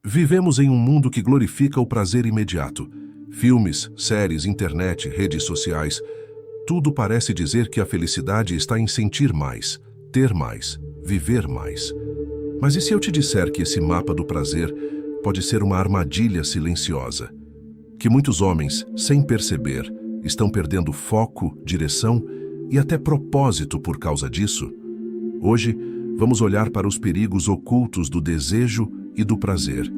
Vivemos em um mundo que glorifica o prazer imediato. Filmes, séries, internet, redes sociais, tudo parece dizer que a felicidade está em sentir mais, ter mais, viver mais. Mas e se eu te disser que esse mapa do prazer pode ser uma armadilha silenciosa? Que muitos homens, sem perceber, estão perdendo foco, direção e até propósito por causa disso? Hoje, vamos olhar para os perigos ocultos do desejo e do prazer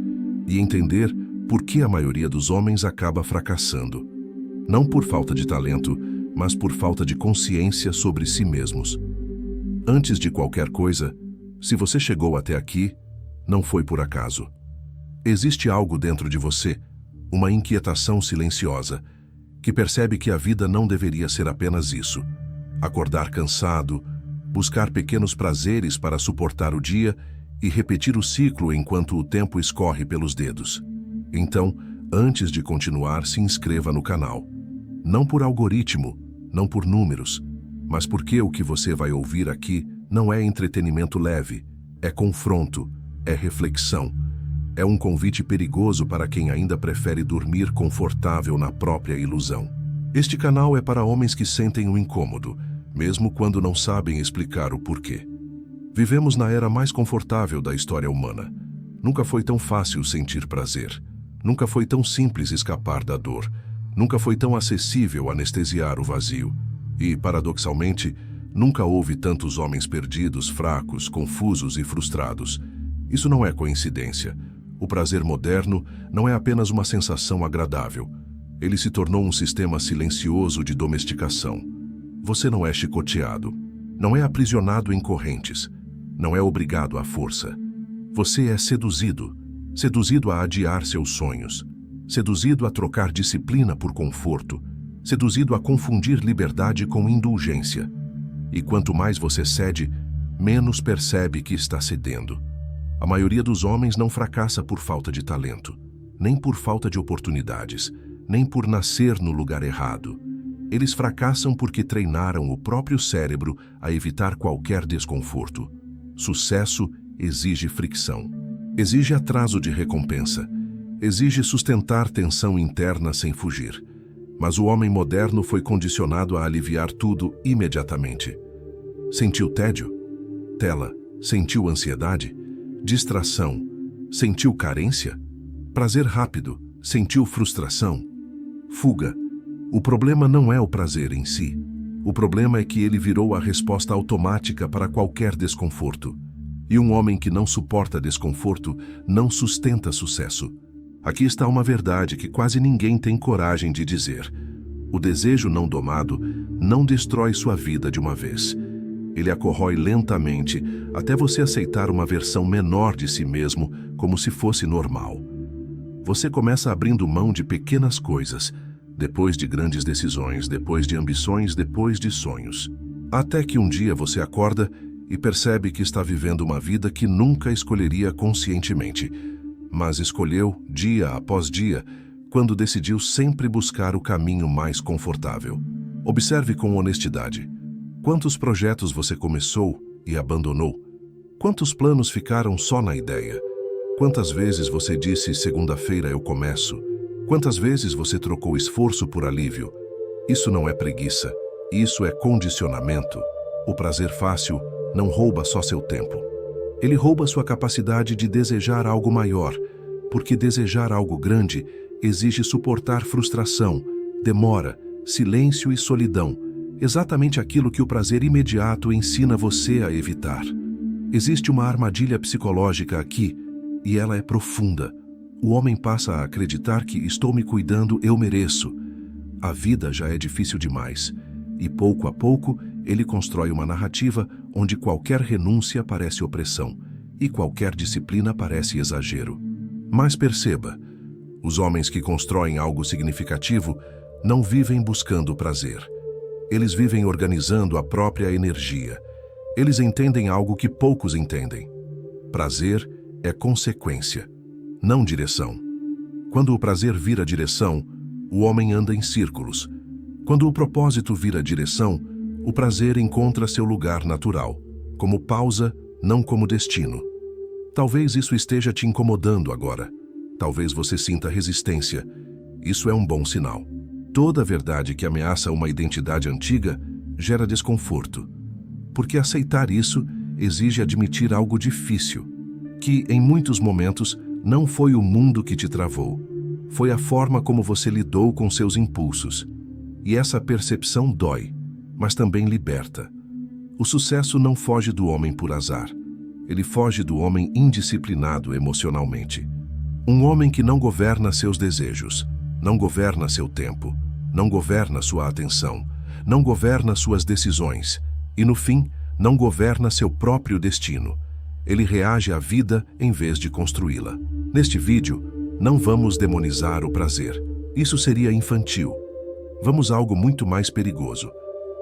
e entender por que a maioria dos homens acaba fracassando. Não por falta de talento, mas por falta de consciência sobre si mesmos. Antes de qualquer coisa, se você chegou até aqui, não foi por acaso. Existe algo dentro de você, uma inquietação silenciosa, que percebe que a vida não deveria ser apenas isso. Acordar cansado, buscar pequenos prazeres para suportar o dia e repetir o ciclo enquanto o tempo escorre pelos dedos. Então, antes de continuar, se inscreva no canal. Não por algoritmo, não por números, mas porque o que você vai ouvir aqui não é entretenimento leve, é confronto, é reflexão. É um convite perigoso para quem ainda prefere dormir confortável na própria ilusão. Este canal é para homens que sentem o incômodo, mesmo quando não sabem explicar o porquê. Vivemos na era mais confortável da história humana. Nunca foi tão fácil sentir prazer. Nunca foi tão simples escapar da dor. Nunca foi tão acessível anestesiar o vazio. E, paradoxalmente, nunca houve tantos homens perdidos, fracos, confusos e frustrados. Isso não é coincidência. O prazer moderno não é apenas uma sensação agradável. Ele se tornou um sistema silencioso de domesticação. Você não é chicoteado, não é aprisionado em correntes, não é obrigado à força. Você é seduzido, seduzido a adiar seus sonhos, seduzido a trocar disciplina por conforto, seduzido a confundir liberdade com indulgência. E quanto mais você cede, menos percebe que está cedendo. A maioria dos homens não fracassa por falta de talento, nem por falta de oportunidades, nem por nascer no lugar errado. Eles fracassam porque treinaram o próprio cérebro a evitar qualquer desconforto. Sucesso exige fricção, exige atraso de recompensa, exige sustentar tensão interna sem fugir. Mas o homem moderno foi condicionado a aliviar tudo imediatamente. Sentiu tédio? Tela. Sentiu ansiedade? Distração. Sentiu carência? Prazer rápido. Sentiu frustração? Fuga. O problema não é o prazer em si. O problema é que ele virou a resposta automática para qualquer desconforto. E um homem que não suporta desconforto não sustenta sucesso. Aqui está uma verdade que quase ninguém tem coragem de dizer. O desejo não domado não destrói sua vida de uma vez. Ele a corrói lentamente até você aceitar uma versão menor de si mesmo como se fosse normal. Você começa abrindo mão de pequenas coisas, depois de grandes decisões, depois de ambições, depois de sonhos. Até que um dia você acorda e percebe que está vivendo uma vida que nunca escolheria conscientemente, mas escolheu dia após dia, quando decidiu sempre buscar o caminho mais confortável. Observe com honestidade. Quantos projetos você começou e abandonou? Quantos planos ficaram só na ideia? Quantas vezes você disse, segunda-feira eu começo? Quantas vezes você trocou esforço por alívio? Isso não é preguiça, isso é condicionamento. O prazer fácil não rouba só seu tempo. Ele rouba sua capacidade de desejar algo maior, porque desejar algo grande exige suportar frustração, demora, silêncio e solidão, exatamente aquilo que o prazer imediato ensina você a evitar. Existe uma armadilha psicológica aqui, e ela é profunda. O homem passa a acreditar que estou me cuidando, eu mereço. A vida já é difícil demais, e pouco a pouco ele constrói uma narrativa onde qualquer renúncia parece opressão, e qualquer disciplina parece exagero. Mas perceba, os homens que constroem algo significativo não vivem buscando prazer. Eles vivem organizando a própria energia. Eles entendem algo que poucos entendem. Prazer é consequência, não direção. Quando o prazer vira direção, o homem anda em círculos. Quando o propósito vira direção, o prazer encontra seu lugar natural, como pausa, não como destino. Talvez isso esteja te incomodando agora. Talvez você sinta resistência. Isso é um bom sinal. Toda verdade que ameaça uma identidade antiga gera desconforto, porque aceitar isso exige admitir algo difícil, que, em muitos momentos, não foi o mundo que te travou, foi a forma como você lidou com seus impulsos. E essa percepção dói, mas também liberta. O sucesso não foge do homem por azar. Ele foge do homem indisciplinado emocionalmente. Um homem que não governa seus desejos, não governa seu tempo, não governa sua atenção, não governa suas decisões e, no fim, não governa seu próprio destino. Ele reage à vida em vez de construí-la. Neste vídeo, não vamos demonizar o prazer. Isso seria infantil. Vamos a algo muito mais perigoso.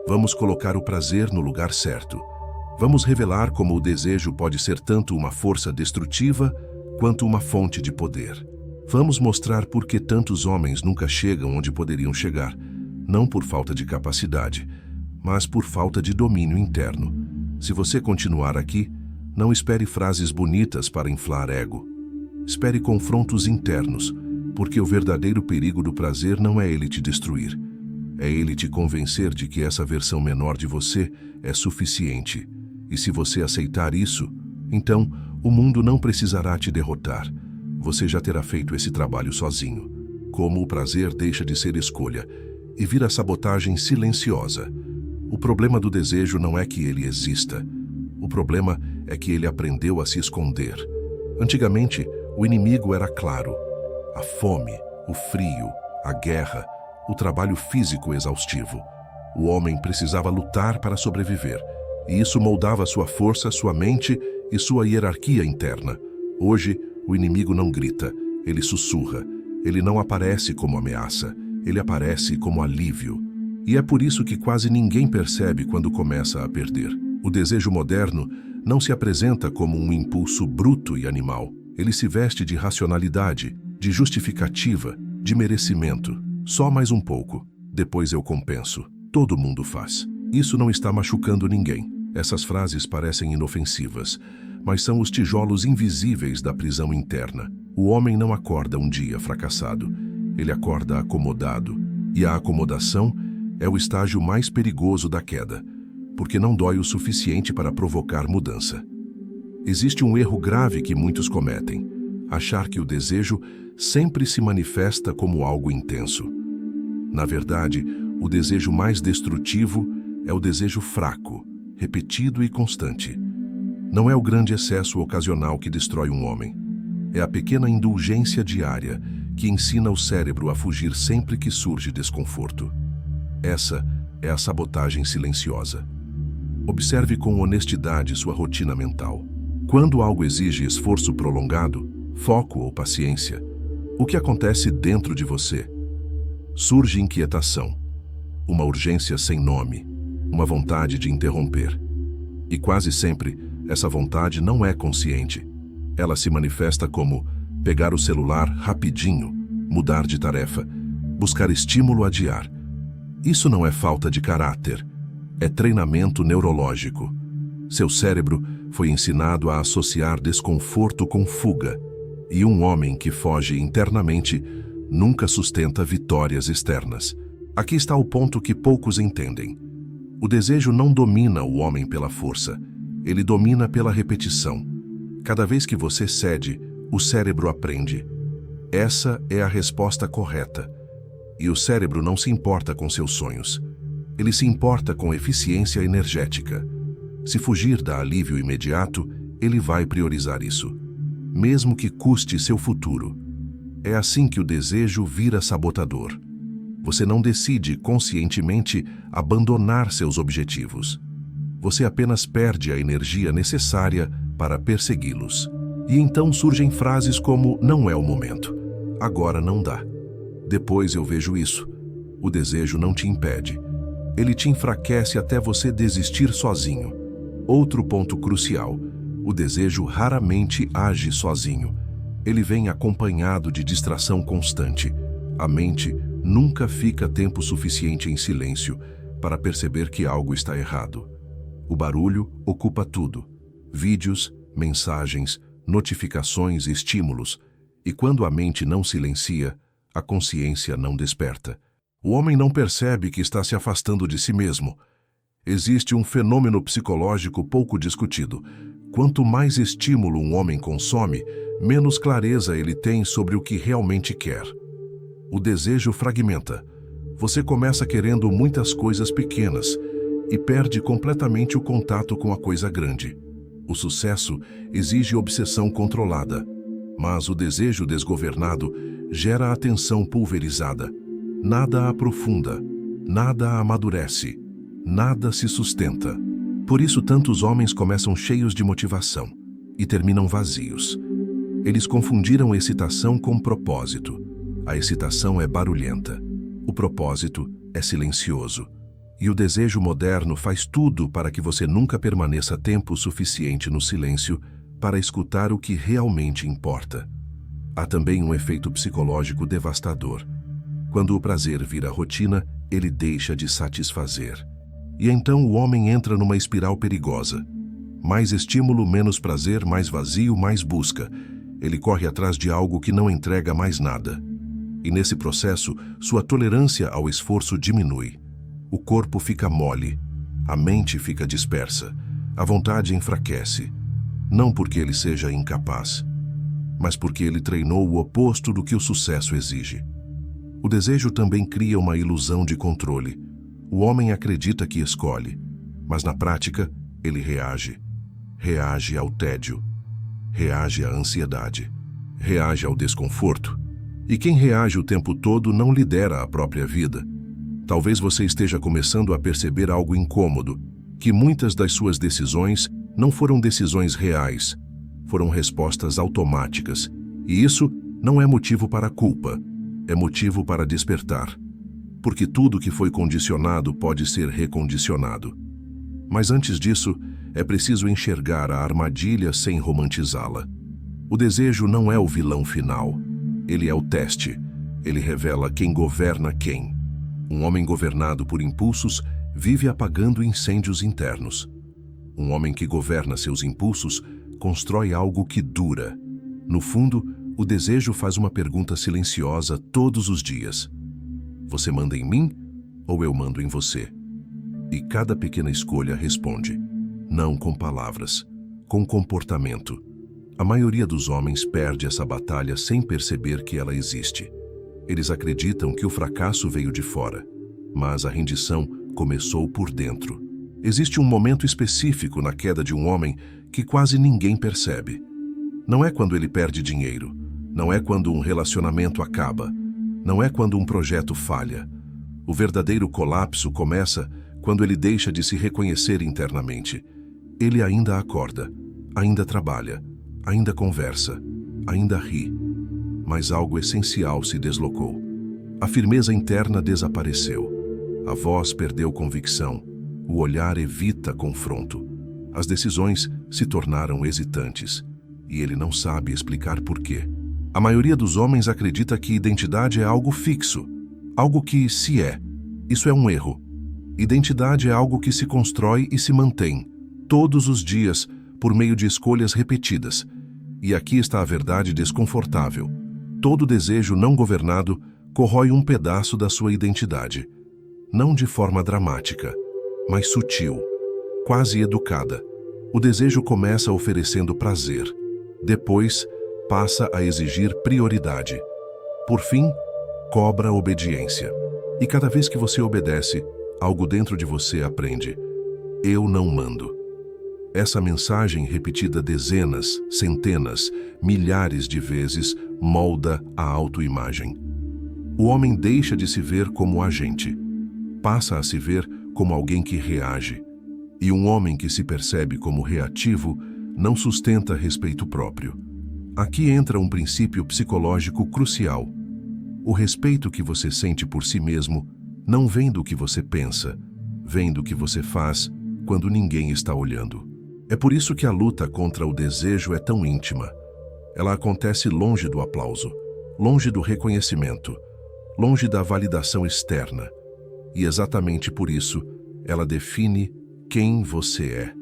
Vamos colocar o prazer no lugar certo. Vamos revelar como o desejo pode ser tanto uma força destrutiva quanto uma fonte de poder. Vamos mostrar por que tantos homens nunca chegam onde poderiam chegar, não por falta de capacidade, mas por falta de domínio interno. Se você continuar aqui, não espere frases bonitas para inflar ego. Espere confrontos internos, porque o verdadeiro perigo do prazer não é ele te destruir. É ele te convencer de que essa versão menor de você é suficiente. E se você aceitar isso, então o mundo não precisará te derrotar. Você já terá feito esse trabalho sozinho. Como o prazer deixa de ser escolha e vira sabotagem silenciosa. O problema do desejo não é que ele exista. O problema é que ele aprendeu a se esconder. Antigamente, o inimigo era claro. A fome, o frio, a guerra, o trabalho físico exaustivo. O homem precisava lutar para sobreviver, e isso moldava sua força, sua mente e sua hierarquia interna. Hoje, o inimigo não grita, ele sussurra. Ele não aparece como ameaça, ele aparece como alívio. E é por isso que quase ninguém percebe quando começa a perder. O desejo moderno não se apresenta como um impulso bruto e animal. Ele se veste de racionalidade, de justificativa, de merecimento. Só mais um pouco, depois eu compenso. Todo mundo faz. Isso não está machucando ninguém. Essas frases parecem inofensivas, mas são os tijolos invisíveis da prisão interna. O homem não acorda um dia fracassado. Ele acorda acomodado. E a acomodação é o estágio mais perigoso da queda, porque não dói o suficiente para provocar mudança. Existe um erro grave que muitos cometem: achar que o desejo sempre se manifesta como algo intenso. Na verdade, o desejo mais destrutivo é o desejo fraco, repetido e constante. Não é o grande excesso ocasional que destrói um homem. É a pequena indulgência diária que ensina o cérebro a fugir sempre que surge desconforto. Essa é a sabotagem silenciosa. Observe com honestidade sua rotina mental. Quando algo exige esforço prolongado, foco ou paciência, o que acontece dentro de você? Surge inquietação, uma urgência sem nome, uma vontade de interromper. E quase sempre, essa vontade não é consciente. Ela se manifesta como pegar o celular rapidinho, mudar de tarefa, buscar estímulo, adiar. Isso não é falta de caráter, é treinamento neurológico. Seu cérebro foi ensinado a associar desconforto com fuga, e um homem que foge internamente nunca sustenta vitórias externas. Aqui está o ponto que poucos entendem. O desejo não domina o homem pela força, ele domina pela repetição. Cada vez que você cede, o cérebro aprende. Essa é a resposta correta. E o cérebro não se importa com seus sonhos. Ele se importa com eficiência energética. Se fugir dá alívio imediato, ele vai priorizar isso, mesmo que custe seu futuro. É assim que o desejo vira sabotador. Você não decide conscientemente abandonar seus objetivos. Você apenas perde a energia necessária para persegui-los. E então surgem frases como: não é o momento, agora não dá. Depois eu vejo isso. O desejo não te impede. Ele te enfraquece até você desistir sozinho. Outro ponto crucial: o desejo raramente age sozinho. Ele vem acompanhado de distração constante. A mente nunca fica tempo suficiente em silêncio para perceber que algo está errado. O barulho ocupa tudo: vídeos, mensagens, notificações, estímulos, e quando a mente não silencia, a consciência não desperta. O homem não percebe que está se afastando de si mesmo. Existe um fenômeno psicológico pouco discutido. Quanto mais estímulo um homem consome, menos clareza ele tem sobre o que realmente quer. O desejo fragmenta. Você começa querendo muitas coisas pequenas e perde completamente o contato com a coisa grande. O sucesso exige obsessão controlada, mas o desejo desgovernado gera atenção pulverizada. Nada aprofunda, nada amadurece, nada se sustenta. Por isso tantos homens começam cheios de motivação e terminam vazios. Eles confundiram excitação com propósito. A excitação é barulhenta. O propósito é silencioso. E o desejo moderno faz tudo para que você nunca permaneça tempo suficiente no silêncio para escutar o que realmente importa. Há também um efeito psicológico devastador. Quando o prazer vira rotina, ele deixa de satisfazer. E então o homem entra numa espiral perigosa. Mais estímulo, menos prazer, mais vazio, mais busca. Ele corre atrás de algo que não entrega mais nada. E nesse processo, sua tolerância ao esforço diminui. O corpo fica mole, a mente fica dispersa, a vontade enfraquece. Não porque ele seja incapaz, mas porque ele treinou o oposto do que o sucesso exige. O desejo também cria uma ilusão de controle. O homem acredita que escolhe, mas na prática ele reage. Reage ao tédio, reage à ansiedade, reage ao desconforto. E quem reage o tempo todo não lidera a própria vida. Talvez você esteja começando a perceber algo incômodo, que muitas das suas decisões não foram decisões reais, foram respostas automáticas. E isso não é motivo para culpa, é motivo para despertar. Porque tudo que foi condicionado pode ser recondicionado. Mas antes disso, é preciso enxergar a armadilha sem romantizá-la. O desejo não é o vilão final. Ele é o teste. Ele revela quem governa quem. Um homem governado por impulsos vive apagando incêndios internos. Um homem que governa seus impulsos constrói algo que dura. No fundo, o desejo faz uma pergunta silenciosa todos os dias. Você manda em mim ou eu mando em você? E cada pequena escolha responde. Não com palavras, com comportamento. A maioria dos homens perde essa batalha sem perceber que ela existe. Eles acreditam que o fracasso veio de fora, mas a rendição começou por dentro. Existe um momento específico na queda de um homem que quase ninguém percebe. Não é quando ele perde dinheiro, não é quando um relacionamento acaba, não é quando um projeto falha. O verdadeiro colapso começa quando ele deixa de se reconhecer internamente. Ele ainda acorda, ainda trabalha, ainda conversa, ainda ri. Mas algo essencial se deslocou. A firmeza interna desapareceu. A voz perdeu convicção. O olhar evita confronto. As decisões se tornaram hesitantes. E ele não sabe explicar por quê. A maioria dos homens acredita que identidade é algo fixo, algo que se é. Isso é um erro. Identidade é algo que se constrói e se mantém, todos os dias, por meio de escolhas repetidas. E aqui está a verdade desconfortável. Todo desejo não governado corrói um pedaço da sua identidade. Não de forma dramática, mas sutil, quase educada. O desejo começa oferecendo prazer. Depois, passa a exigir prioridade. Por fim, cobra obediência. E cada vez que você obedece, algo dentro de você aprende. Eu não mando. Essa mensagem, repetida dezenas, centenas, milhares de vezes, molda a autoimagem. O homem deixa de se ver como agente. Passa a se ver como alguém que reage. E um homem que se percebe como reativo não sustenta respeito próprio. Aqui entra um princípio psicológico crucial. O respeito que você sente por si mesmo não vem do que você pensa, vem do que você faz quando ninguém está olhando. É por isso que a luta contra o desejo é tão íntima. Ela acontece longe do aplauso, longe do reconhecimento, longe da validação externa. E exatamente por isso, ela define quem você é.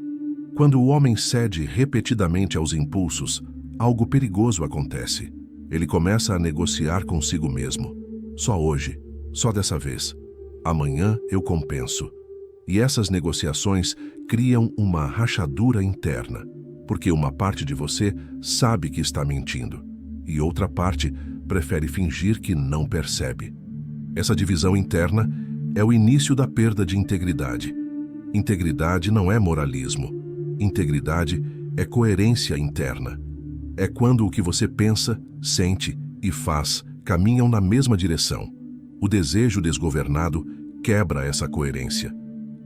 Quando o homem cede repetidamente aos impulsos, algo perigoso acontece. Ele começa a negociar consigo mesmo. Só hoje, só dessa vez. Amanhã eu compenso. E essas negociações criam uma rachadura interna, porque uma parte de você sabe que está mentindo, e outra parte prefere fingir que não percebe. Essa divisão interna é o início da perda de integridade. Integridade não é moralismo. Integridade é coerência interna. É quando o que você pensa, sente e faz caminham na mesma direção. O desejo desgovernado quebra essa coerência.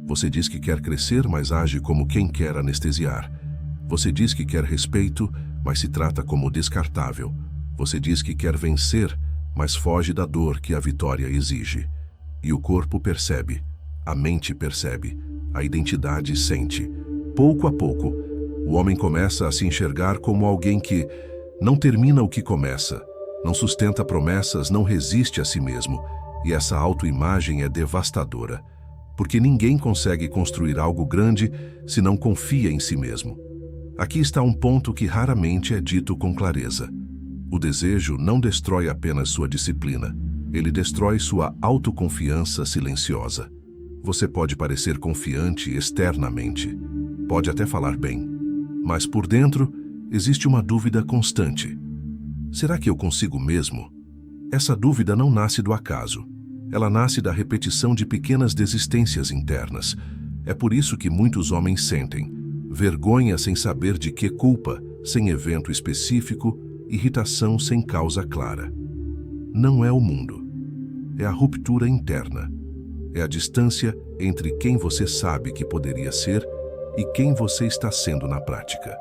Você diz que quer crescer, mas age como quem quer anestesiar. Você diz que quer respeito, mas se trata como descartável. Você diz que quer vencer, mas foge da dor que a vitória exige. E o corpo percebe, a mente percebe, a identidade sente. Pouco a pouco, o homem começa a se enxergar como alguém que não termina o que começa, não sustenta promessas, não resiste a si mesmo. E essa autoimagem é devastadora, porque ninguém consegue construir algo grande se não confia em si mesmo. Aqui está um ponto que raramente é dito com clareza. O desejo não destrói apenas sua disciplina, ele destrói sua autoconfiança silenciosa. Você pode parecer confiante externamente, pode até falar bem, mas por dentro existe uma dúvida constante. Será que eu consigo mesmo? Essa dúvida não nasce do acaso. Ela nasce da repetição de pequenas desistências internas. É por isso que muitos homens sentem vergonha sem saber de que culpa, sem evento específico, irritação sem causa clara. Não é o mundo. É a ruptura interna. É a distância entre quem você sabe que poderia ser e quem você está sendo na prática.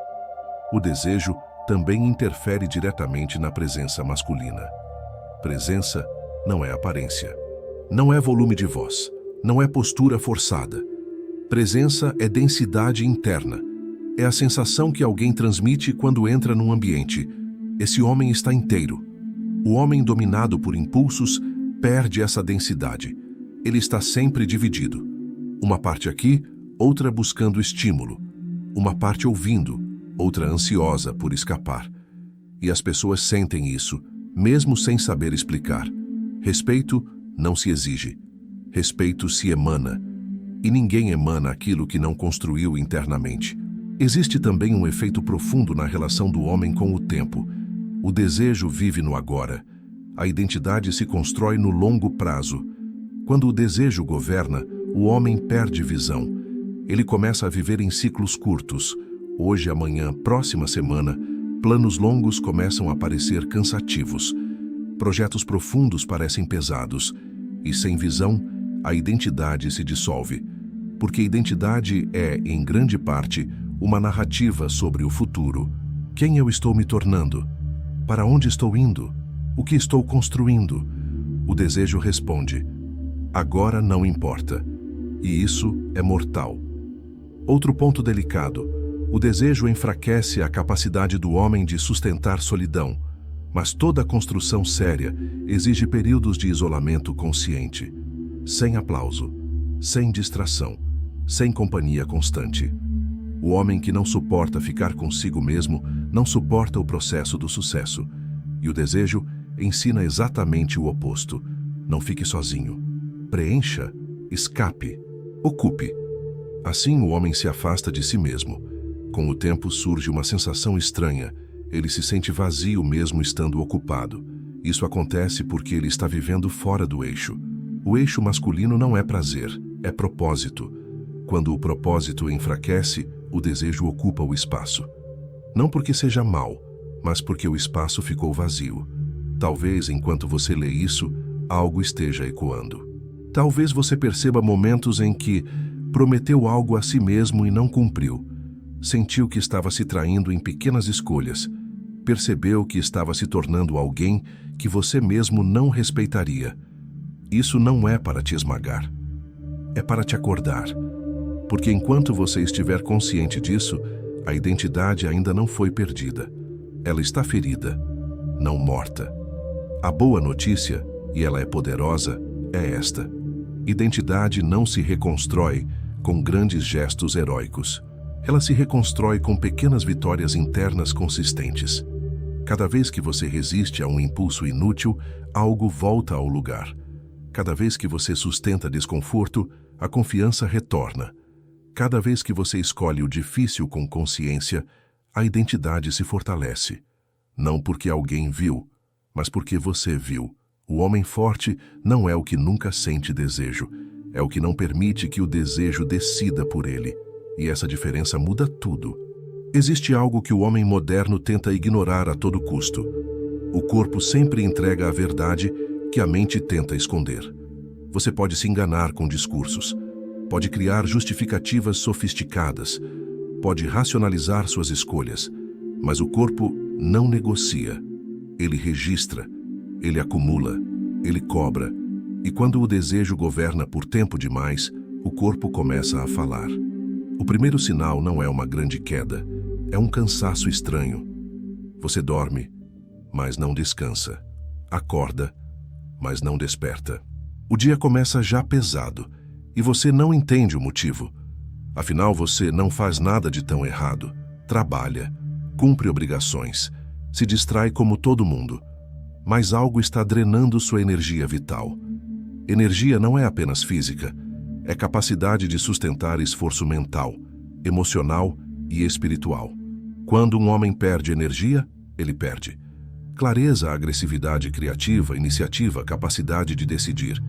O desejo também interfere diretamente na presença masculina. Presença não é aparência. Não é volume de voz. Não é postura forçada. Presença é densidade interna. É a sensação que alguém transmite quando entra num ambiente. Esse homem está inteiro. O homem dominado por impulsos perde essa densidade. Ele está sempre dividido. Uma parte aqui, outra buscando estímulo. Uma parte ouvindo, outra ansiosa por escapar. E as pessoas sentem isso, mesmo sem saber explicar. Respeito não se exige. Respeito se emana. E ninguém emana aquilo que não construiu internamente. Existe também um efeito profundo na relação do homem com o tempo. O desejo vive no agora. A identidade se constrói no longo prazo. Quando o desejo governa, o homem perde visão. Ele começa a viver em ciclos curtos. Hoje, amanhã, próxima semana, planos longos começam a parecer cansativos. Projetos profundos parecem pesados. E sem visão, a identidade se dissolve. Porque identidade é, em grande parte, uma narrativa sobre o futuro. Quem eu estou me tornando? Para onde estou indo? O que estou construindo? O desejo responde: agora não importa. E isso é mortal. Outro ponto delicado: o desejo enfraquece a capacidade do homem de sustentar solidão, mas toda construção séria exige períodos de isolamento consciente, sem aplauso, sem distração, sem companhia constante. O homem que não suporta ficar consigo mesmo não suporta o processo do sucesso. E o desejo ensina exatamente o oposto. Não fique sozinho. Preencha, escape, ocupe. Assim o homem se afasta de si mesmo. Com o tempo surge uma sensação estranha. Ele se sente vazio mesmo estando ocupado. Isso acontece porque ele está vivendo fora do eixo. O eixo masculino não é prazer, é propósito. Quando o propósito enfraquece, o desejo ocupa o espaço. Não porque seja mal, mas porque o espaço ficou vazio. Talvez, enquanto você lê isso, algo esteja ecoando. Talvez você perceba momentos em que prometeu algo a si mesmo e não cumpriu. Sentiu que estava se traindo em pequenas escolhas. Percebeu que estava se tornando alguém que você mesmo não respeitaria. Isso não é para te esmagar. É para te acordar. Porque enquanto você estiver consciente disso, a identidade ainda não foi perdida. Ela está ferida, não morta. A boa notícia, e ela é poderosa, é esta: identidade não se reconstrói com grandes gestos heróicos. Ela se reconstrói com pequenas vitórias internas consistentes. Cada vez que você resiste a um impulso inútil, algo volta ao lugar. Cada vez que você sustenta desconforto, a confiança retorna. Cada vez que você escolhe o difícil com consciência, a identidade se fortalece. Não porque alguém viu, mas porque você viu. O homem forte não é o que nunca sente desejo, é o que não permite que o desejo decida por ele. E essa diferença muda tudo. Existe algo que o homem moderno tenta ignorar a todo custo. O corpo sempre entrega a verdade que a mente tenta esconder. Você pode se enganar com discursos, pode criar justificativas sofisticadas, pode racionalizar suas escolhas, mas o corpo não negocia. Ele registra, ele acumula, ele cobra, e quando o desejo governa por tempo demais, o corpo começa a falar. O primeiro sinal não é uma grande queda, é um cansaço estranho. Você dorme, mas não descansa. Acorda, mas não desperta. O dia começa já pesado, e você não entende o motivo. Afinal, você não faz nada de tão errado. Trabalha, cumpre obrigações, se distrai como todo mundo. Mas algo está drenando sua energia vital. Energia não é apenas física, é capacidade de sustentar esforço mental, emocional e espiritual. Quando um homem perde energia, ele perde clareza, agressividade criativa, iniciativa, capacidade de decidir.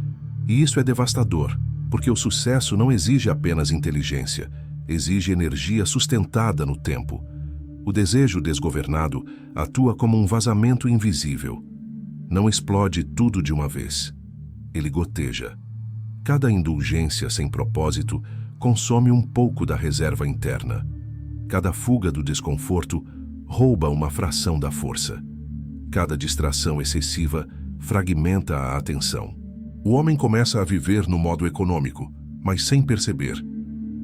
E isso é devastador, porque o sucesso não exige apenas inteligência, exige energia sustentada no tempo. O desejo desgovernado atua como um vazamento invisível. Não explode tudo de uma vez. Ele goteja. Cada indulgência sem propósito consome um pouco da reserva interna. Cada fuga do desconforto rouba uma fração da força. Cada distração excessiva fragmenta a atenção. O homem começa a viver no modo econômico, mas sem perceber.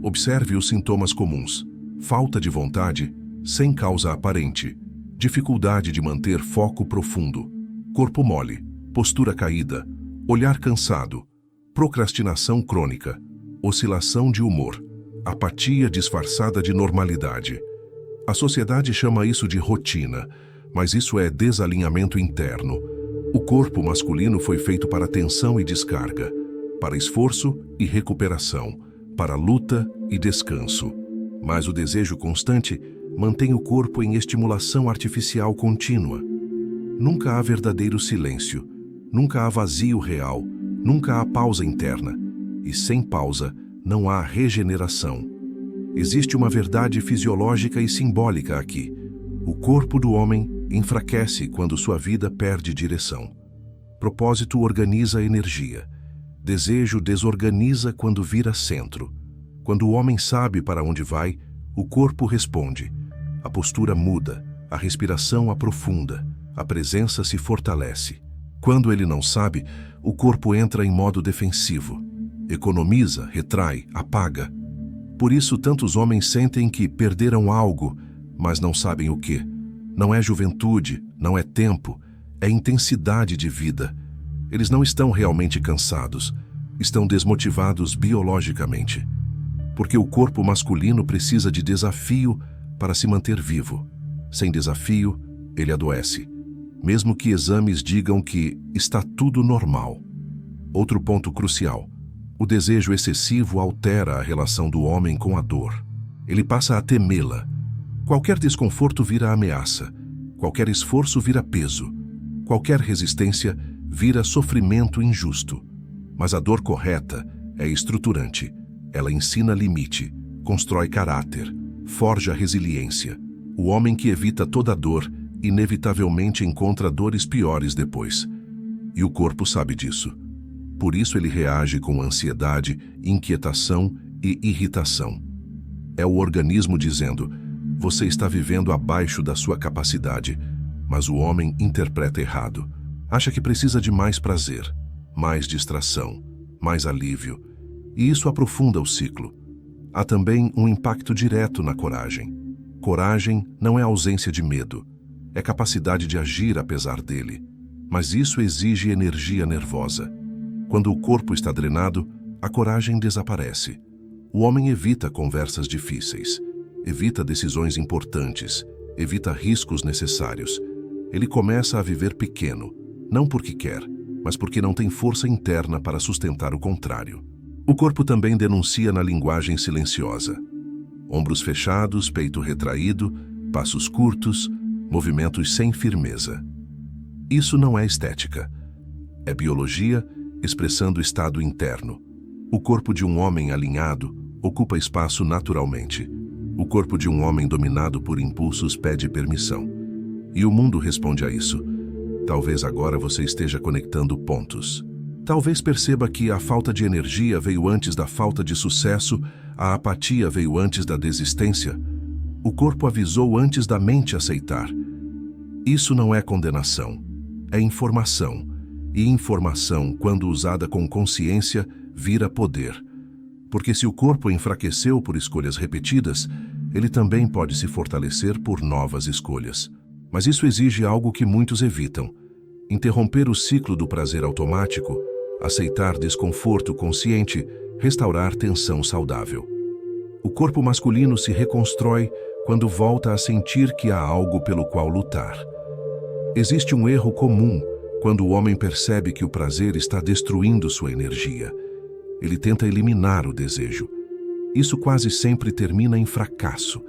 Observe os sintomas comuns: falta de vontade, sem causa aparente, dificuldade de manter foco profundo, corpo mole, postura caída, olhar cansado, procrastinação crônica, oscilação de humor, apatia disfarçada de normalidade. A sociedade chama isso de rotina, mas isso é desalinhamento interno. O corpo masculino foi feito para tensão e descarga, para esforço e recuperação, para luta e descanso. Mas o desejo constante mantém o corpo em estimulação artificial contínua. Nunca há verdadeiro silêncio, nunca há vazio real, nunca há pausa interna. E sem pausa, não há regeneração. Existe uma verdade fisiológica e simbólica aqui. O corpo do homem enfraquece quando sua vida perde direção. Propósito organiza energia. Desejo desorganiza quando vira centro. Quando o homem sabe para onde vai, o corpo responde. A postura muda, a respiração aprofunda, a presença se fortalece. Quando ele não sabe, o corpo entra em modo defensivo. Economiza, retrai, apaga. Por isso tantos homens sentem que perderam algo, mas não sabem o quê. Não é juventude, não é tempo, é intensidade de vida. Eles não estão realmente cansados, estão desmotivados biologicamente. Porque o corpo masculino precisa de desafio para se manter vivo. Sem desafio, ele adoece, mesmo que exames digam que está tudo normal. Outro ponto crucial: o desejo excessivo altera a relação do homem com a dor. Ele passa a temê-la. Qualquer desconforto vira ameaça, qualquer esforço vira peso, qualquer resistência vira sofrimento injusto. Mas a dor correta é estruturante. Ela ensina limite, constrói caráter, forja resiliência. O homem que evita toda dor inevitavelmente encontra dores piores depois. E o corpo sabe disso. Por isso ele reage com ansiedade, inquietação e irritação. É o organismo dizendo: você está vivendo abaixo da sua capacidade, mas o homem interpreta errado. Acha que precisa de mais prazer, mais distração, mais alívio. E isso aprofunda o ciclo. Há também um impacto direto na coragem. Coragem não é ausência de medo, é capacidade de agir apesar dele. Mas isso exige energia nervosa. Quando o corpo está drenado, a coragem desaparece. O homem evita conversas difíceis, evita decisões importantes, evita riscos necessários. ele começa a viver pequeno, não porque quer, mas porque não tem força interna para sustentar o contrário. O corpo também denuncia na linguagem silenciosa. Ombros fechados, peito retraído, passos curtos, movimentos sem firmeza. Isso não é estética. É biologia expressando estado interno. O corpo de um homem alinhado ocupa espaço naturalmente. O corpo de um homem dominado por impulsos pede permissão. E o mundo responde a isso. Talvez agora você esteja conectando pontos. Talvez perceba que a falta de energia veio antes da falta de sucesso, a apatia veio antes da desistência. O corpo avisou antes da mente aceitar. Isso não é condenação, é informação. E informação, quando usada com consciência, vira poder. Porque se o corpo enfraqueceu por escolhas repetidas, ele também pode se fortalecer por novas escolhas. Mas isso exige algo que muitos evitam: interromper o ciclo do prazer automático, aceitar desconforto consciente, restaurar tensão saudável. O corpo masculino se reconstrói quando volta a sentir que há algo pelo qual lutar. Existe um erro comum quando o homem percebe que o prazer está destruindo sua energia. Ele tenta eliminar o desejo. Isso quase sempre termina em fracasso,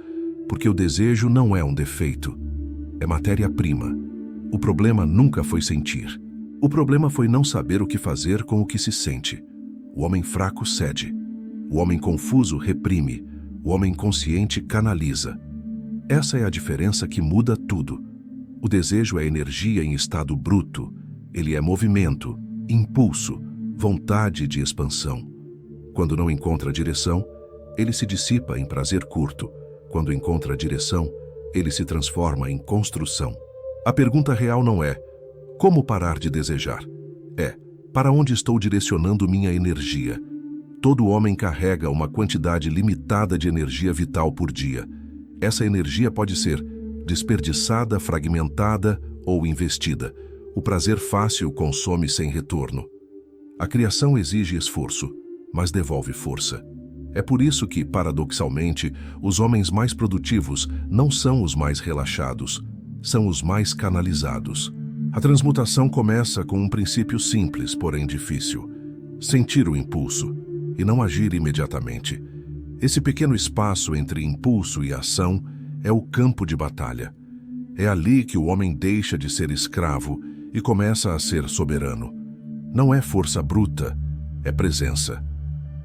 porque o desejo não é um defeito, é matéria-prima. O problema nunca foi sentir. O problema foi não saber o que fazer com o que se sente. O homem fraco cede. O homem confuso reprime. O homem consciente canaliza. Essa é a diferença que muda tudo. O desejo é energia em estado bruto. Ele é movimento, impulso, vontade de expansão. Quando não encontra direção, ele se dissipa em prazer curto. Quando encontra direção, ele se transforma em construção. A pergunta real não é: como parar de desejar? É: para onde estou direcionando minha energia? Todo homem carrega uma quantidade limitada de energia vital por dia. Essa energia pode ser desperdiçada, fragmentada ou investida. O prazer fácil consome sem retorno. A criação exige esforço, mas devolve força. É por isso que, paradoxalmente, os homens mais produtivos não são os mais relaxados, são os mais canalizados. A transmutação começa com um princípio simples, porém difícil: sentir o impulso e não agir imediatamente. Esse pequeno espaço entre impulso e ação é o campo de batalha. É ali que o homem deixa de ser escravo e começa a ser soberano. Não é força bruta, é presença.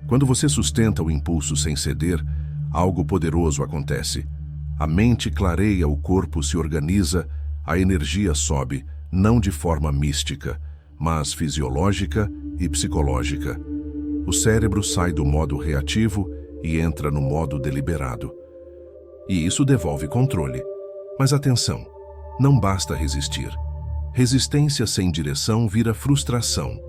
Quando você sustenta o impulso sem ceder, algo poderoso acontece. A mente clareia, o corpo se organiza, a energia sobe, não de forma mística, mas fisiológica e psicológica. O cérebro sai do modo reativo e entra no modo deliberado. E isso devolve controle. Mas atenção, não basta resistir. Resistência sem direção vira frustração.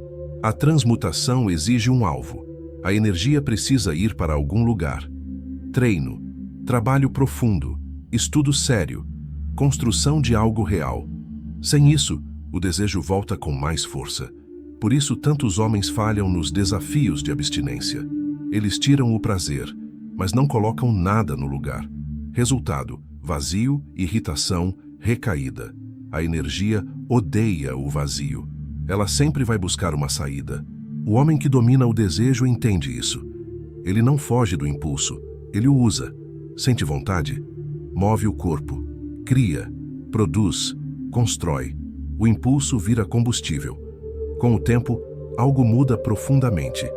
A transmutação exige um alvo. A energia precisa ir para algum lugar. Treino, trabalho profundo, estudo sério, construção de algo real. Sem isso, o desejo volta com mais força. Por isso, tantos homens falham nos desafios de abstinência. Eles tiram o prazer, mas não colocam nada no lugar. Resultado: vazio, irritação, recaída. A energia odeia o vazio. Ela sempre vai buscar uma saída. O homem que domina o desejo entende isso. Ele não foge do impulso, ele o usa. Sente vontade? Move o corpo. Cria, produz, constrói. O impulso vira combustível. Com o tempo, algo muda profundamente.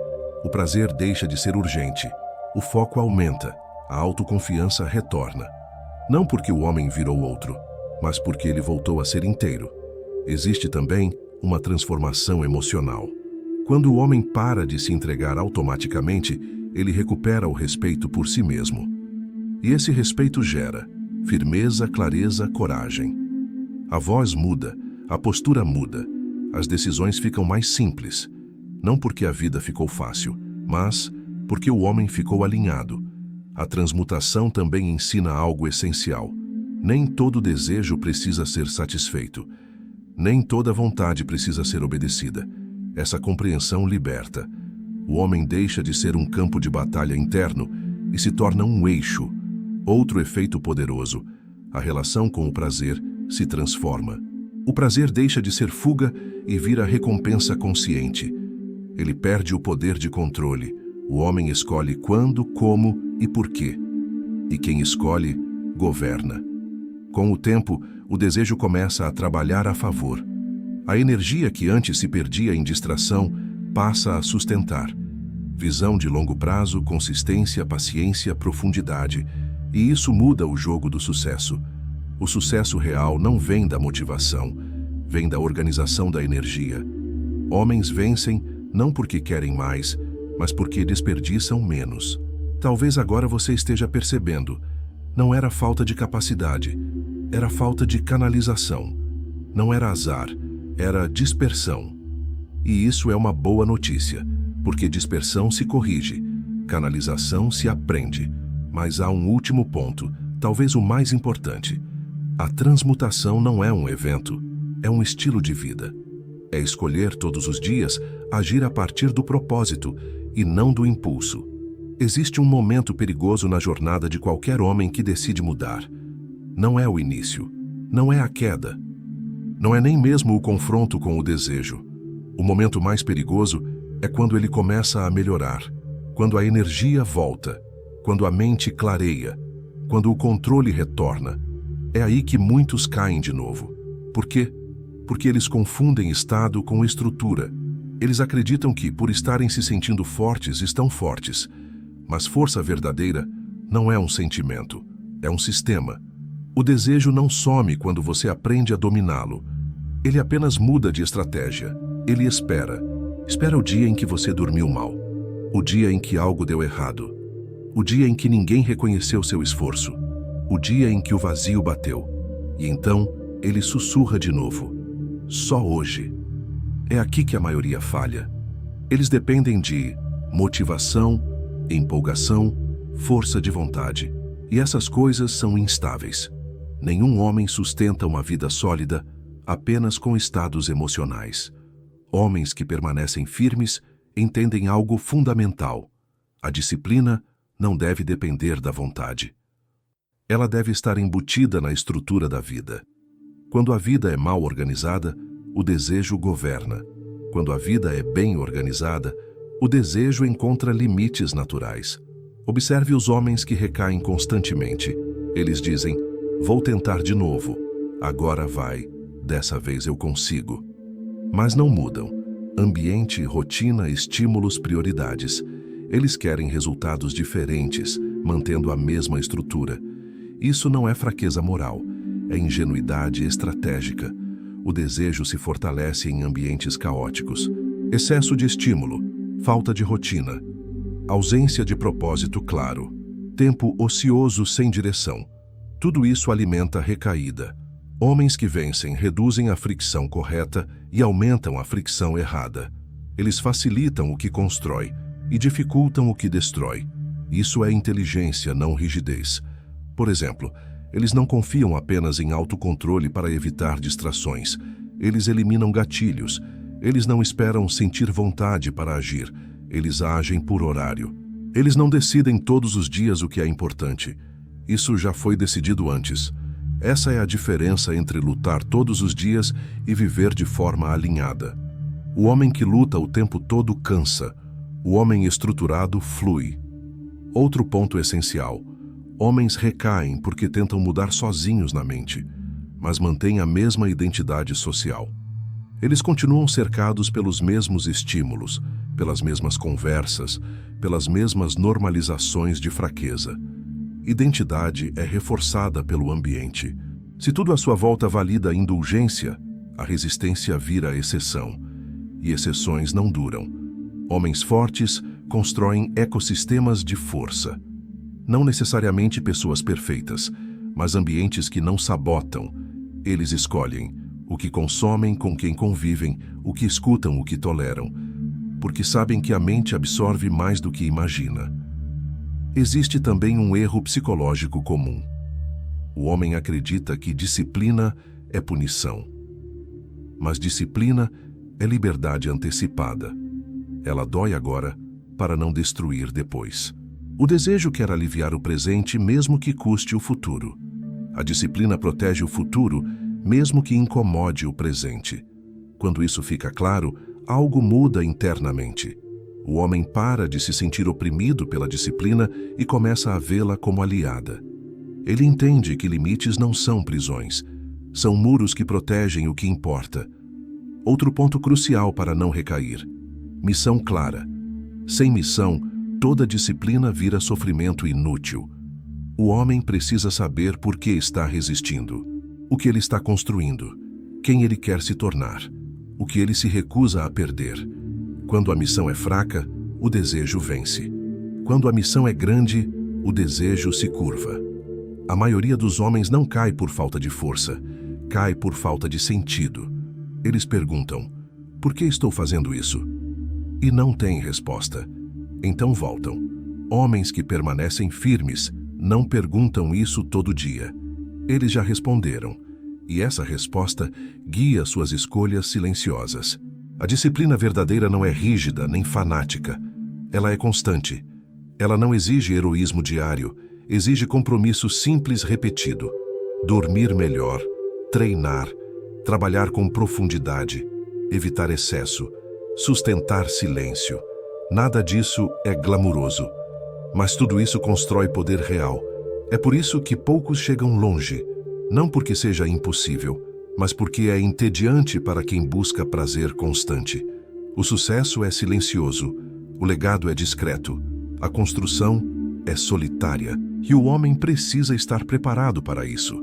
O prazer deixa de ser urgente. O foco aumenta. A autoconfiança retorna. Não porque o homem virou outro, mas porque ele voltou a ser inteiro. Existe também uma transformação emocional. Quando o homem para de se entregar automaticamente, ele recupera o respeito por si mesmo. E esse respeito gera firmeza, clareza, coragem. A voz muda, a postura muda, as decisões ficam mais simples. Não porque a vida ficou fácil, mas porque o homem ficou alinhado. A transmutação também ensina algo essencial. Nem todo desejo precisa ser satisfeito. Nem toda vontade precisa ser obedecida. Essa compreensão liberta. O homem deixa de ser um campo de batalha interno e se torna um eixo. Outro efeito poderoso: a relação com o prazer se transforma. O prazer deixa de ser fuga e vira recompensa consciente. Ele perde o poder de controle. O homem escolhe quando, como e por quê. E quem escolhe, governa. Com o tempo, o desejo começa a trabalhar a favor. A energia que antes se perdia em distração passa a sustentar. Visão de longo prazo, consistência, paciência, profundidade. E isso muda o jogo do sucesso. O sucesso real não vem da motivação, vem da organização da energia. Homens vencem não porque querem mais, mas porque desperdiçam menos. Talvez agora você esteja percebendo. Não era falta de capacidade, era falta de canalização. Não era azar, era dispersão. E isso é uma boa notícia, porque dispersão se corrige, canalização se aprende. Mas há um último ponto, talvez o mais importante. A transmutação não é um evento, é um estilo de vida. É escolher todos os dias agir a partir do propósito e não do impulso. Existe um momento perigoso na jornada de qualquer homem que decide mudar. Não é o início, não é a queda, não é nem mesmo o confronto com o desejo. O momento mais perigoso é quando ele começa a melhorar, quando a energia volta, quando a mente clareia, quando o controle retorna. É aí que muitos caem de novo. Por quê? Porque eles confundem estado com estrutura. Eles acreditam que, por estarem se sentindo fortes, estão fortes. Mas força verdadeira não é um sentimento, é um sistema. O desejo não some quando você aprende a dominá-lo. Ele apenas muda de estratégia. Ele espera. Espera o dia em que você dormiu mal. O dia em que algo deu errado. O dia em que ninguém reconheceu seu esforço. O dia em que o vazio bateu. E então, ele sussurra de novo. Só hoje. É aqui que a maioria falha. Eles dependem de motivação, empolgação, força de vontade. E essas coisas são instáveis. Nenhum homem sustenta uma vida sólida apenas com estados emocionais. Homens que permanecem firmes entendem algo fundamental. A disciplina não deve depender da vontade. Ela deve estar embutida na estrutura da vida. Quando a vida é mal organizada, o desejo governa. Quando a vida é bem organizada, o desejo encontra limites naturais. Observe os homens que recaem constantemente. Eles dizem, vou tentar de novo. Agora vai. Dessa vez eu consigo. Mas não mudam. Ambiente, rotina, estímulos, prioridades. Eles querem resultados diferentes, mantendo a mesma estrutura. Isso não é fraqueza moral, é ingenuidade estratégica. O desejo se fortalece em ambientes caóticos. Excesso de estímulo, falta de rotina, ausência de propósito claro, tempo ocioso sem direção. Tudo isso alimenta a recaída. Homens que vencem reduzem a fricção correta e aumentam a fricção errada. Eles facilitam o que constrói e dificultam o que destrói. Isso é inteligência, não rigidez. Por exemplo, eles não confiam apenas em autocontrole para evitar distrações. Eles eliminam gatilhos. Eles não esperam sentir vontade para agir. Eles agem por horário. Eles não decidem todos os dias o que é importante. Isso já foi decidido antes. Essa é a diferença entre lutar todos os dias e viver de forma alinhada. O homem que luta o tempo todo cansa. O homem estruturado flui. Outro ponto essencial. Homens recaem porque tentam mudar sozinhos na mente, mas mantêm a mesma identidade social. Eles continuam cercados pelos mesmos estímulos, pelas mesmas conversas, pelas mesmas normalizações de fraqueza. Identidade é reforçada pelo ambiente. Se tudo à sua volta valida a indulgência, a resistência vira exceção. E exceções não duram. Homens fortes constroem ecossistemas de força. Não necessariamente pessoas perfeitas, mas ambientes que não sabotam. Eles escolhem o que consomem, com quem convivem, o que escutam, o que toleram, porque sabem que a mente absorve mais do que imagina. Existe também um erro psicológico comum. O homem acredita que disciplina é punição. Mas disciplina é liberdade antecipada. Ela dói agora para não destruir depois. O desejo quer aliviar o presente mesmo que custe o futuro. A disciplina protege o futuro mesmo que incomode o presente. Quando isso fica claro, algo muda internamente. O homem para de se sentir oprimido pela disciplina e começa a vê-la como aliada. Ele entende que limites não são prisões, são muros que protegem o que importa. Outro ponto crucial para não recair: missão clara. Sem missão, toda disciplina vira sofrimento inútil. O homem precisa saber por que está resistindo, o que ele está construindo, quem ele quer se tornar, o que ele se recusa a perder. Quando a missão é fraca, o desejo vence. Quando a missão é grande, o desejo se curva. A maioria dos homens não cai por falta de força, cai por falta de sentido. Eles perguntam: por que estou fazendo isso? E não têm resposta. Então voltam. Homens que permanecem firmes não perguntam isso todo dia. Eles já responderam, e essa resposta guia suas escolhas silenciosas. A disciplina verdadeira não é rígida nem fanática. Ela é constante. Ela não exige heroísmo diário, exige compromisso simples repetido. Dormir melhor, treinar, trabalhar com profundidade, evitar excesso, sustentar silêncio. Nada disso é glamuroso, mas tudo isso constrói poder real. É por isso que poucos chegam longe, não porque seja impossível, mas porque é entediante para quem busca prazer constante. O sucesso é silencioso, o legado é discreto, a construção é solitária, e o homem precisa estar preparado para isso.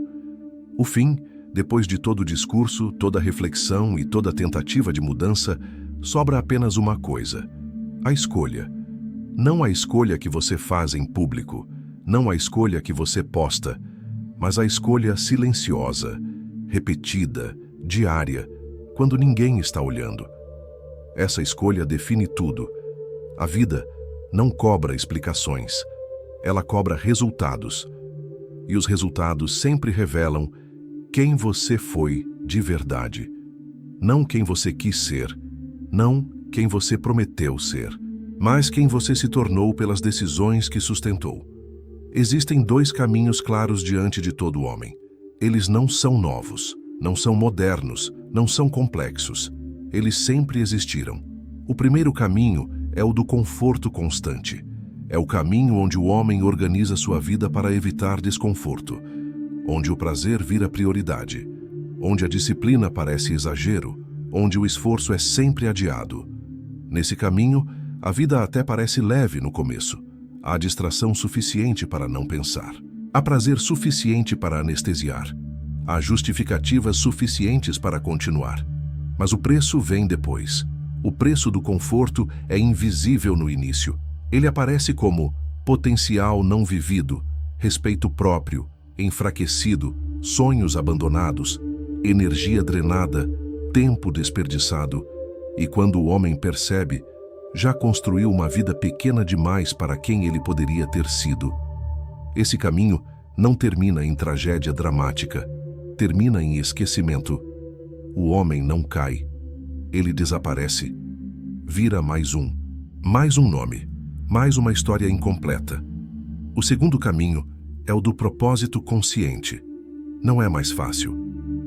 O fim, depois de todo o discurso, toda a reflexão e toda a tentativa de mudança, sobra apenas uma coisa: a escolha. Não a escolha que você faz em público, não a escolha que você posta, mas a escolha silenciosa, repetida, diária, quando ninguém está olhando. Essa escolha define tudo. A vida não cobra explicações, ela cobra resultados. E os resultados sempre revelam quem você foi de verdade. Não quem você quis ser, não quem você prometeu ser, mas quem você se tornou pelas decisões que sustentou. Existem dois caminhos claros diante de todo homem. Eles não são novos, não são modernos, não são complexos. Eles sempre existiram. O primeiro caminho é o do conforto constante. É o caminho onde o homem organiza sua vida para evitar desconforto, onde o prazer vira prioridade, onde a disciplina parece exagero, onde o esforço é sempre adiado. Nesse caminho, a vida até parece leve no começo. Há distração suficiente para não pensar. Há prazer suficiente para anestesiar. Há justificativas suficientes para continuar. Mas o preço vem depois. O preço do conforto é invisível no início. Ele aparece como potencial não vivido, respeito próprio, enfraquecido, sonhos abandonados, energia drenada, tempo desperdiçado. E quando o homem percebe, já construiu uma vida pequena demais para quem ele poderia ter sido. Esse caminho não termina em tragédia dramática, termina em esquecimento. O homem não cai, ele desaparece. Vira mais um nome, mais uma história incompleta. O segundo caminho é o do propósito consciente. Não é mais fácil,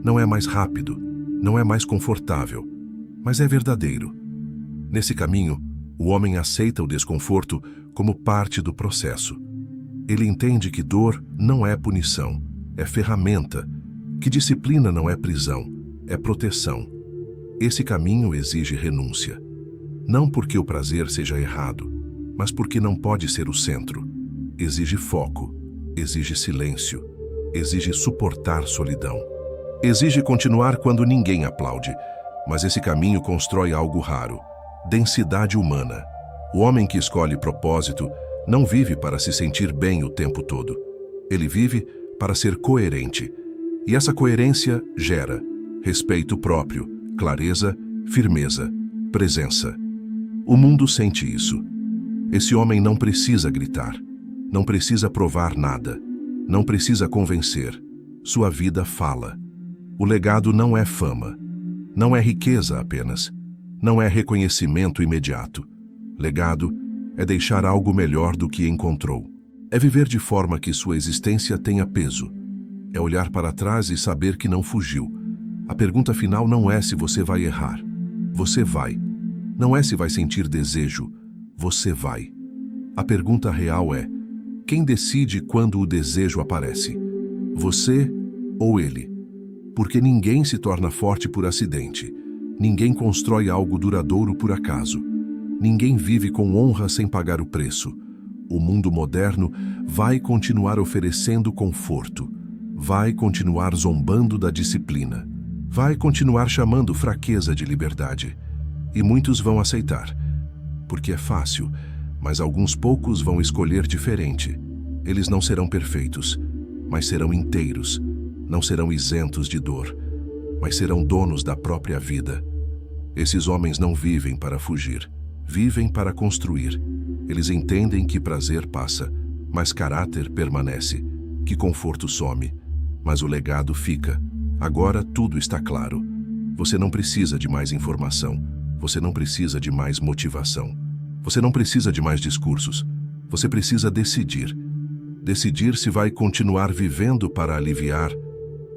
não é mais rápido, não é mais confortável, mas é verdadeiro. Nesse caminho, o homem aceita o desconforto como parte do processo. Ele entende que dor não é punição, é ferramenta, que disciplina não é prisão, é proteção. Esse caminho exige renúncia. Não porque o prazer seja errado, mas porque não pode ser o centro. Exige foco, exige silêncio, exige suportar solidão. Exige continuar quando ninguém aplaude, mas esse caminho constrói algo raro: densidade humana. O homem que escolhe propósito não vive para se sentir bem o tempo todo. Ele vive para ser coerente. E essa coerência gera respeito próprio, clareza, firmeza, presença. O mundo sente isso. Esse homem não precisa gritar, não precisa provar nada, não precisa convencer. Sua vida fala. O legado não é fama, não é riqueza apenas, não é reconhecimento imediato. Legado é deixar algo melhor do que encontrou. É viver de forma que sua existência tenha peso. É olhar para trás e saber que não fugiu, A pergunta final não é se você vai errar. Você vai. Não é se vai sentir desejo. Você vai. A pergunta real é: quem decide quando o desejo aparece? Você ou ele? Porque ninguém se torna forte por acidente. Ninguém constrói algo duradouro por acaso. Ninguém vive com honra sem pagar o preço. O mundo moderno vai continuar oferecendo conforto. Vai continuar zombando da disciplina. Vai continuar chamando fraqueza de liberdade. E muitos vão aceitar. Porque é fácil, mas alguns poucos vão escolher diferente. Eles não serão perfeitos, mas serão inteiros. Não serão isentos de dor, mas serão donos da própria vida. Esses homens não vivem para fugir, vivem para construir. Eles entendem que prazer passa, mas caráter permanece, que conforto some, mas o legado fica. Agora tudo está claro. Você não precisa de mais informação, você não precisa de mais motivação, você não precisa de mais discursos. Você precisa decidir. Decidir se vai continuar vivendo para aliviar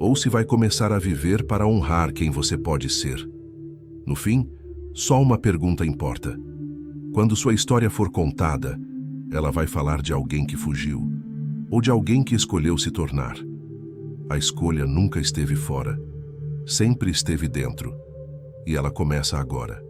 ou se vai começar a viver para honrar quem você pode ser. No fim, só uma pergunta importa. Quando sua história for contada, ela vai falar de alguém que fugiu ou de alguém que escolheu se tornar. A escolha nunca esteve fora, sempre esteve dentro, e ela começa agora.